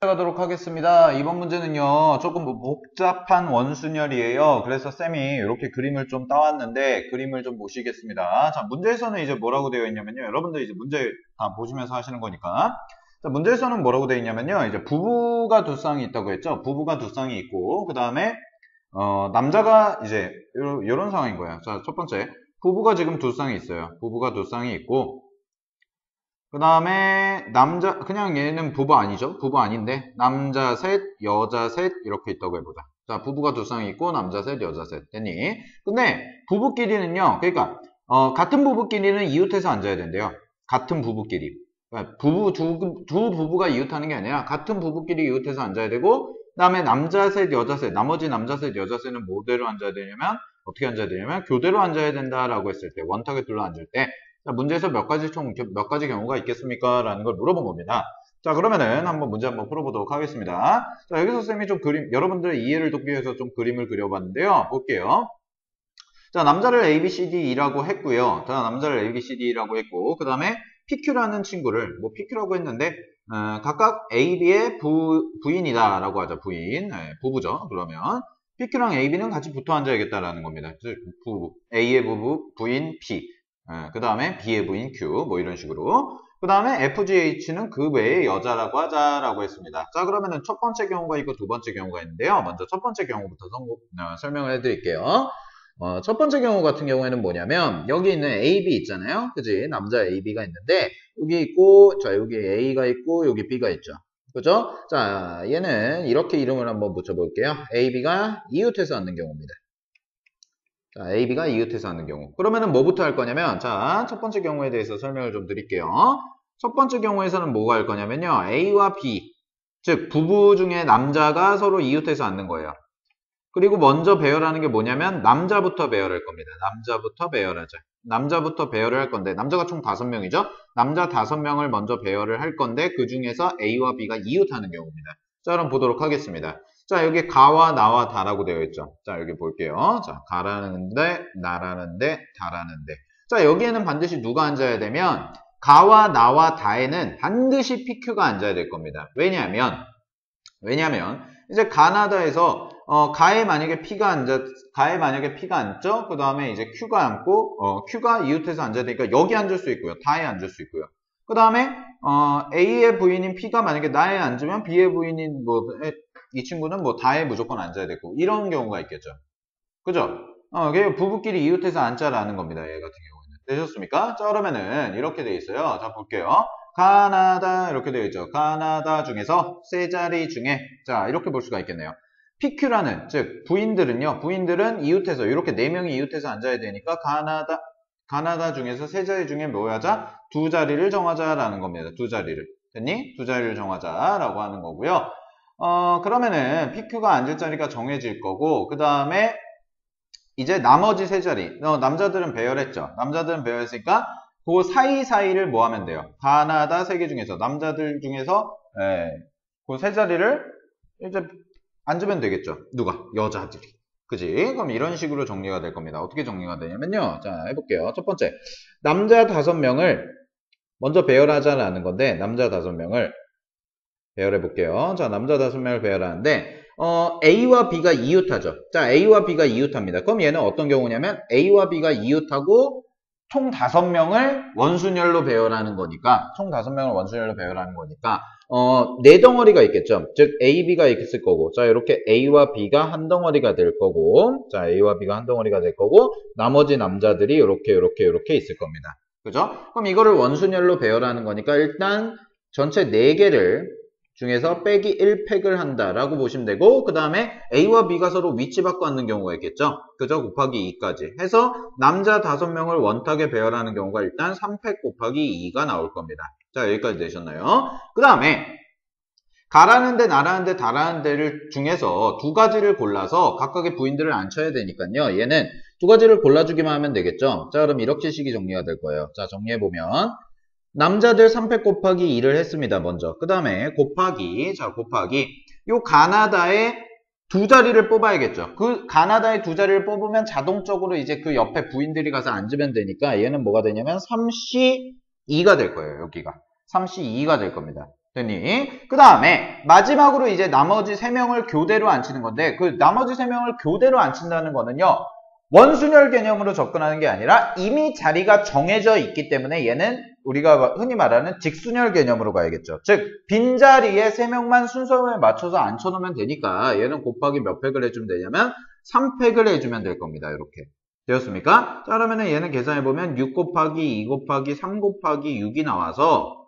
가도록 하겠습니다. 이번 문제는요, 조금 복잡한 원순열이에요. 그래서 쌤이 이렇게 그림을 좀 따왔는데, 그림을 좀 보시겠습니다. 자, 문제에서는 이제 뭐라고 되어 있냐면요. 여러분들 이제 문제 다 보시면서 하시는 거니까. 자, 문제에서는 뭐라고 되어 있냐면요. 이제 부부가 두 쌍이 있다고 했죠. 부부가 두 쌍이 있고, 그 다음에, 남자가 이제, 요런 상황인 거예요. 자, 첫 번째. 부부가 지금 두 쌍이 있어요. 부부가 두 쌍이 있고, 그 다음에 그냥 얘는 부부 아니죠? 부부 아닌데 남자 셋, 여자 셋 이렇게 있다고 해보자. 자, 부부가 두 쌍이 있고 남자 셋, 여자 셋 됐니? 근데 부부끼리는요, 그러니까 같은 부부끼리는 이웃해서 앉아야 된대요. 같은 부부끼리. 그러니까 두 부부가 이웃하는 게 아니라 같은 부부끼리 이웃해서 앉아야 되고, 그 다음에 남자 셋, 여자 셋, 나머지 남자 셋, 여자 셋은 뭐대로 앉아야 되냐면, 어떻게 앉아야 되냐면 교대로 앉아야 된다라고 했을 때, 원탁에 둘러 앉을 때. 자, 문제에서 몇 가지 경우가 있겠습니까? 라는 걸 물어본 겁니다. 자, 그러면은 문제 한번 풀어보도록 하겠습니다. 자, 여기서 쌤이 좀 여러분들의 이해를 돕기 위해서 좀 그림을 그려봤는데요. 볼게요. 자, 남자를 A, B, C, D라고 했고요. 자, 남자를 A, B, C, D라고 했고, 그 다음에 PQ라는 친구를, Pq라고 했는데, 각각 A, B의 부인이다라고 하죠. 부인. 부부죠. 그러면. PQ랑 A, B는 같이 붙어 앉아야겠다라는 겁니다. 즉, A의 부인 P. 그 다음에 B의 부인 Q, 뭐 이런 식으로. 그 다음에 FGH는 그 외의 여자라고 하자라고 했습니다. 자, 그러면은 첫 번째 경우가 있고 두 번째 경우가 있는데요. 먼저 첫 번째 경우부터 설명을 해드릴게요. 첫 번째 경우 같은 경우에는 뭐냐면, 여기 있는 AB 있잖아요. 그지? 남자 AB가 있는데, 여기 있고, 자, 여기 A가 있고, 여기 B가 있죠. 그죠? 자, 얘는 이렇게 이름을 한번 붙여볼게요. AB가 이웃해서 앉는 경우입니다. 자, AB가 이웃해서 하는 경우. 그러면은 뭐부터 할 거냐면, 자, 첫 번째 경우에 대해서 설명을 좀 드릴게요. 첫 번째 경우에서는 뭐가 할 거냐면요. A와 B, 즉 부부 중에 남자가 서로 이웃해서 앉는 거예요. 그리고 먼저 배열하는 게 뭐냐면 남자부터 배열할 겁니다. 남자부터 배열하자. 남자부터 배열을 할 건데, 남자가 총 5명이죠? 남자 5명을 먼저 배열을 할 건데, 그 중에서 A와 B가 이웃하는 경우입니다. 자, 그럼 보도록 하겠습니다. 자, 여기 가와 나와 다라고 되어 있죠. 자, 여기 볼게요. 자, 가라는데, 나라는데, 다라는데. 자, 여기에는 반드시 누가 앉아야 되면, 가와 나와 다에는 반드시 PQ가 앉아야 될 겁니다. 왜냐하면, 이제 가나다에서, 가에 만약에 P가 앉죠? 그 다음에 이제 Q가 앉고, Q가 이웃해서 앉아야 되니까 여기 앉을 수 있고요. 다에 앉을 수 있고요. 그 다음에, A의 부인인 P가 만약에 나에 앉으면 B의 부인인 이 친구는 다에 무조건 앉아야 되고, 이런 경우가 있겠죠. 그죠? 부부끼리 이웃해서 앉자라는 겁니다. 얘 같은 경우에는. 되셨습니까? 자, 그러면은 이렇게 돼 있어요. 자, 볼게요. 가나다 이렇게 되어 있죠. 가나다 중에서 세 자리 중에, 자, 이렇게 볼 수가 있겠네요. PQ라는, 즉 부인들은 이웃해서, 이렇게 4명이 이웃해서 앉아야 되니까 가나다 중에서 세 자리 중에 뭐 하자? 두 자리를 정하자라는 겁니다. 두 자리를. 됐니? 두 자리를 정하자라고 하는 거고요. 그러면은 PQ가 앉을 자리가 정해질 거고, 그 다음에 이제 나머지 세 자리, 남자들은 배열했죠. 남자들은 배열했으니까 그 사이사이를 뭐 하면 돼요? 가나다 3개 중에서, 남자들 중에서 그 세 자리를 이제 앉으면 되겠죠. 누가? 여자들이. 그지? 그럼 이런 식으로 정리가 될 겁니다. 어떻게 정리가 되냐면요. 자, 해볼게요. 첫 번째, 남자 5명을 먼저 배열하자라는 건데, 남자 5명을 배열해 볼게요. 자, 남자 5명을 배열하는데, A와 B가 이웃하죠. 자, A와 B가 이웃합니다. 그럼 얘는 어떤 경우냐면, A와 B가 이웃하고, 총 5명을 원순열로 배열하는 거니까, 네 덩어리가 있겠죠. 즉, A, B가 있을 거고, 자, 이렇게 A와 B가 한 덩어리가 될 거고, 자, A와 B가 한 덩어리가 될 거고, 나머지 남자들이 이렇게 있을 겁니다. 그죠? 그럼 이거를 원순열로 배열하는 거니까, 일단, 전체 4개를 중에서 빼기 1팩을 한다라고 보시면 되고, 그 다음에 A와 B가 서로 위치 바꿔 앉는 경우가 있겠죠? 그죠? 곱하기 2까지 해서 남자 5명을 원탁에 배열하는 경우가 일단 3팩 곱하기 2가 나올 겁니다. 자, 여기까지 되셨나요? 그 다음에 가라는데, 나라는데, 다라는데를 중에서 두 가지를 골라서 각각의 부인들을 앉혀야 되니까요. 얘는 두 가지를 골라주기만 하면 되겠죠? 자, 그럼 이렇게 식이 정리가 될 거예요. 자, 정리해보면 남자들 3팩 곱하기 2를 했습니다. 먼저. 그 다음에 곱하기 요 가나다의 두 자리를 뽑아야겠죠. 그 가나다의 두 자리를 뽑으면 자동적으로 이제 그 옆에 부인들이 가서 앉으면 되니까 얘는 뭐가 되냐면 3C2가 될 거예요. 여기가 3C2가 될 겁니다. 됐니? 그 다음에 마지막으로 이제 나머지 3명을 교대로 앉히는 건데 그 나머지 3명을 교대로 앉힌다는 거는요. 원순열 개념으로 접근하는 게 아니라 이미 자리가 정해져 있기 때문에 얘는 우리가 흔히 말하는 직순열 개념으로 가야겠죠. 즉 빈자리에 3명만 순서에 맞춰서 앉혀놓으면 되니까 얘는 곱하기 몇 팩을 해주면 되냐면 3팩을 해주면 될 겁니다. 이렇게. 되었습니까? 자, 그러면은 얘는 계산해보면 6 곱하기 2 곱하기 3 곱하기 6이 나와서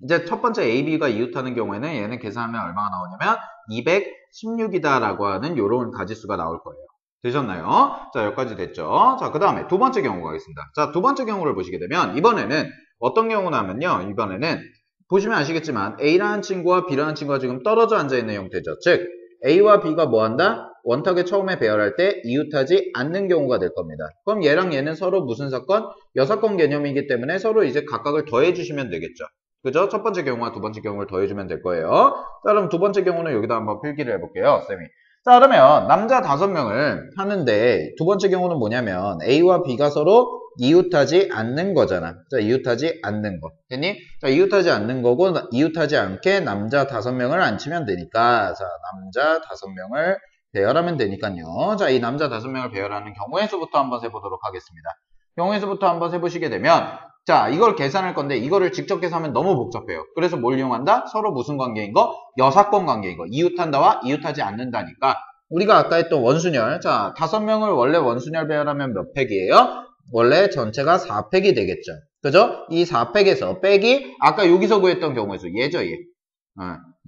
이제 첫 번째 A, B가 이웃하는 경우에는 얘는 계산하면 얼마가 나오냐면 216이다라고 하는 요런 가지수가 나올 거예요. 되셨나요? 자, 여기까지 됐죠? 자, 그 다음에 두 번째 경우 가겠습니다. 자, 두 번째 경우를 보시게 되면 이번에는 어떤 경우냐면요. 이번에는 보시면 아시겠지만 A라는 친구와 B라는 친구가 지금 떨어져 앉아있는 형태죠. 즉 A와 B가 뭐한다? 원탁에 처음에 배열할 때 이웃하지 않는 경우가 될 겁니다. 그럼 얘랑 얘는 서로 무슨 사건? 여사건 개념이기 때문에 서로 이제 각각을 더해주시면 되겠죠. 그죠? 첫 번째 경우와 두 번째 경우를 더해주면 될 거예요. 자, 그럼 두 번째 경우는 여기다 한번 필기를 해볼게요, 쌤이. 자, 그러면 남자 5명을 하는데 두 번째 경우는 뭐냐면 A와 B가 서로 이웃하지 않는 거잖아. 자, 이웃하지 않는 거. 됐니? 자, 이웃하지 않는 거고 이웃하지 않게 남자 5명을 앉히면 되니까 자, 남자 5명을 배열하면 되니까요. 자, 이 남자 5명을 배열하는 경우의 수부터 한번 세보도록 하겠습니다. 경우의 수부터 한번 세보시게 되면 자, 이걸 계산할 건데 이거를 직접 계산하면 너무 복잡해요. 그래서 뭘 이용한다? 서로 무슨 관계인 거? 여사건 관계인 거. 이웃한다와 이웃하지 않는다니까. 우리가 아까 했던 원순열. 자, 5명을 원래 원순열 배열하면 몇 팩이에요? 원래 전체가 4팩이 되겠죠. 그죠? 이 4팩에서 빼기 아까 여기서 구했던 경우의 수. 얘죠, 얘.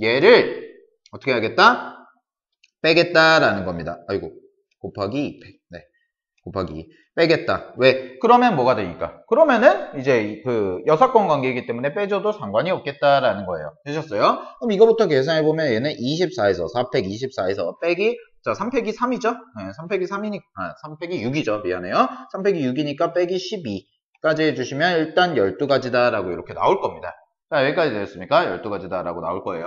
얘를 어떻게 하겠다? 빼겠다라는 겁니다. 아이고. 곱하기 2팩. 네. 곱하기 2. 빼겠다. 왜? 그러면 뭐가 되니까? 그러면은 이제 그 여사건 관계이기 때문에 빼줘도 상관이 없겠다라는 거예요. 되셨어요? 그럼 이거부터 계산해보면 얘는 24에서 4팩 24에서 빼기 자 3팩이 3이죠? 네, 3팩이 3이니까 3팩이 6이죠. 미안해요. 3팩이 6이니까 빼기 12까지 해주시면 일단 12가지다 라고 이렇게 나올 겁니다. 자, 여기까지 되셨습니까? 12가지다 라고 나올 거예요.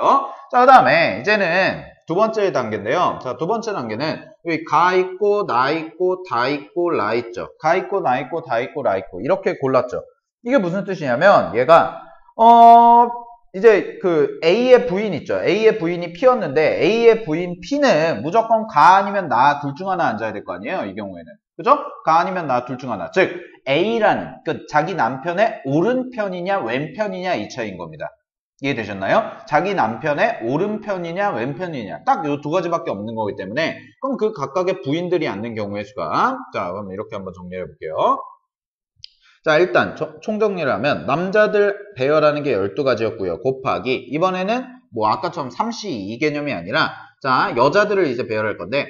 자, 그 다음에 이제는 두 번째 단계인데요. 자, 두 번째 단계는 여기 가 있고, 나 있고, 다 있고, 라 있죠. 가 있고, 나 있고, 다 있고, 라 있고 이렇게 골랐죠. 이게 무슨 뜻이냐면 얘가 이제 그 A의 부인 있죠. A의 부인이 P였는데 A의 부인 P는 무조건 가 아니면 나 둘 중 하나 앉아야 될 거 아니에요. 이 경우에는. 그죠? 가 아니면 나 둘 중 하나. 즉 A라는 그 자기 남편의 오른편이냐 왼편이냐 이 차이인 겁니다. 이해되셨나요? 자기 남편의 오른편이냐 왼편이냐 딱 이 두 가지밖에 없는 거기 때문에 그럼 그 각각의 부인들이 앉는 경우의 수가 자 그럼 이렇게 한번 정리해 볼게요. 자 일단 총정리를 하면 남자들 배열하는 게 12가지였고요. 곱하기 이번에는 뭐 아까처럼 3C 이 개념이 아니라 자 여자들을 이제 배열할 건데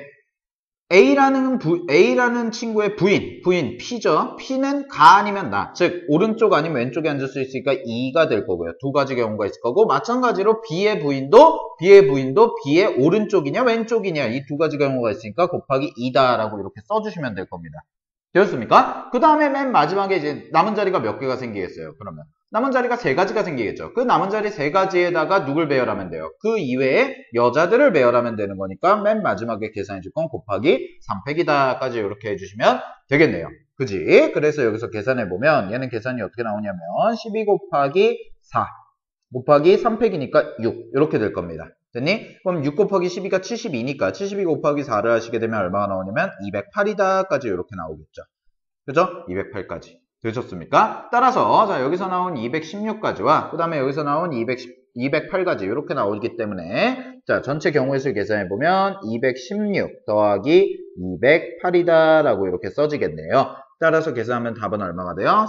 A라는 친구의 부인 P죠. P는 가 아니면 나, 즉 오른쪽 아니면 왼쪽에 앉을 수 있으니까 2가 될 거고요. 두 가지 경우가 있을 거고 마찬가지로 B의 부인도 B의 오른쪽이냐 왼쪽이냐 이 두 가지 경우가 있으니까 곱하기 2다라고 이렇게 써주시면 될 겁니다. 되었습니까? 그 다음에 맨 마지막에 이제 남은 자리가 몇 개가 생기겠어요? 그러면 남은 자리가 3가지가 생기겠죠. 그 남은 자리 3가지에다가 누굴 배열하면 돼요? 그 이외에 여자들을 배열하면 되는 거니까 맨 마지막에 계산해 줄 건 곱하기 3팩이다까지 이렇게 해주시면 되겠네요. 그지? 그래서 여기서 계산해 보면 얘는 계산이 어떻게 나오냐면 12 곱하기 4 곱하기 3팩이니까 6 이렇게 될 겁니다. 됐니? 그럼 6 곱하기 12가 72니까 72 곱하기 4를 하시게 되면 얼마가 나오냐면 208이다까지 이렇게 나오겠죠. 그죠? 208까지. 되셨습니까? 따라서 자 여기서 나온 216까지와 그 다음에 여기서 나온 208까지 이렇게 나오기 때문에 자 전체 경우의 수를 계산해보면 216 더하기 208이다 라고 이렇게 써지겠네요. 따라서 계산하면 답은 얼마가 돼요?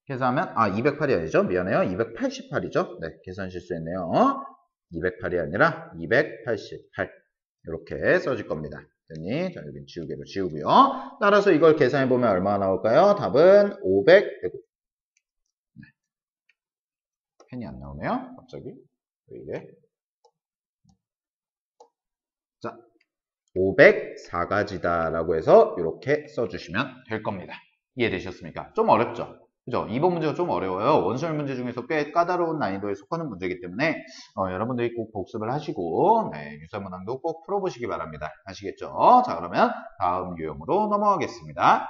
계산하면 208이 아니죠? 미안해요. 288이죠? 네, 계산 실수했네요. 208이 아니라 288 이렇게 써질 겁니다. 됐니? 자, 여기 지우개로 지우고요. 따라서 이걸 계산해보면 얼마나 나올까요? 답은 500, 네. 펜이 안 나오네요. 갑자기. 왜 이래? 자, 504가지다 라고 해서 이렇게 써주시면 될 겁니다. 이해되셨습니까? 좀 어렵죠? 그죠? 이번 문제가 좀 어려워요. 원수열 문제 중에서 꽤 까다로운 난이도에 속하는 문제이기 때문에 여러분들이 꼭 복습을 하시고 유사문항도 꼭 풀어보시기 바랍니다. 아시겠죠? 자 그러면 다음 유형으로 넘어가겠습니다.